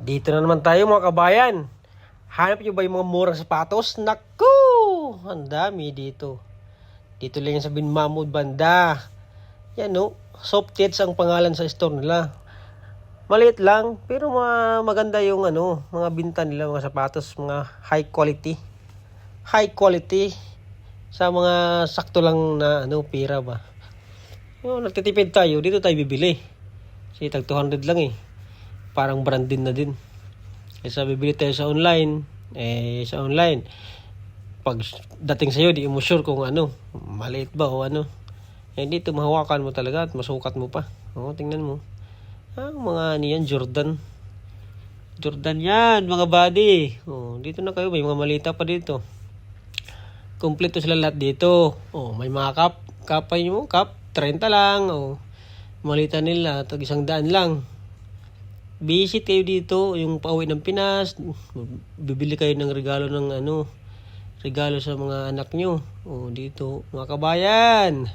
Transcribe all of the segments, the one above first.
Dito na naman tayo mga kabayan. Hanap nyo ba yung mga murang sapatos? Naku! Ang dami dito. Dito lang yan sa Binmamod banda. Yan no, Softeds ang pangalan sa store nila. Maliit lang, pero maganda yung mga binta nila, mga sapatos, mga high quality. High quality sa mga sakto lang na pera ba. Nagtitipid tayo, dito tayo bibili. Kasi tag 200 lang eh. Parang brand din na din. Kaysa bibili tayo sa online, sa online, pag dating sa'yo, di mo sure kung maliit ba o ano. Dito mahawakan mo talaga at masukat mo pa. Tingnan mo. Mga yan, Jordan. Jordan yan, mga buddy. Dito na kayo, may mga malita pa dito. Kompleto sila lahat dito. May mga kapay mo, 30 lang. Malita nila, tag 100 lang. Visit kayo dito, yung pauwi ng Pinas, bibili kayo ng regalo regalo sa mga anak nyo. Dito, mga kabayan.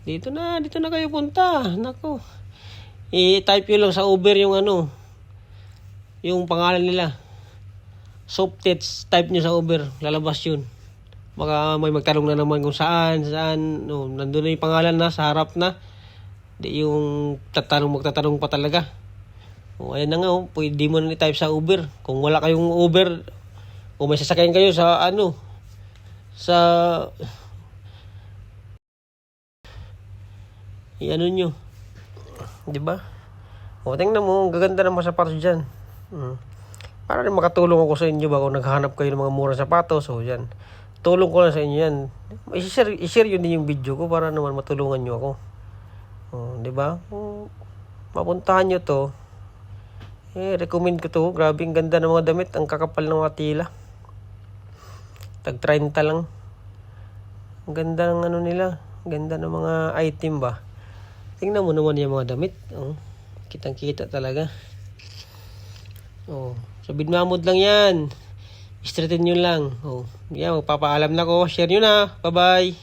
Dito na kayo punta. Nako. I-type nyo lang sa Uber yung yung pangalan nila. Softeds, type nyo sa Uber, lalabas yun. Baka may magtanong na naman kung saan. Nandun na yung pangalan na, sa harap na. Di yung magtatanong pa talaga. Ayan na nga, pwede mo na i-type sa Uber. Kung wala kayong Uber, o may sasakyan kayo sa sa nyo. Diba? Tingnan mo, gaganda naman sa sapatos dyan. Para rin makatulong ako sa inyo ba kung naghahanap kayo ng mga murang sapatos. Yan. Tulong ko lang sa inyo yan. I-share yun din yung video ko para naman matulungan nyo ako. Diba? Mapuntahan nyo to. Recommend ko to. Grabe, ang ganda ng mga damit. Ang kakapal ng mga tila. Tag 30 lang. Ang ganda ng nila. Ang ganda ng mga item ba. Tingnan mo naman yung mga damit. Kitang-kita talaga. Sa Binmamod lang yan. Straighten nyo lang. Yan, magpapaalam na ko. Share nyo na. Bye-bye.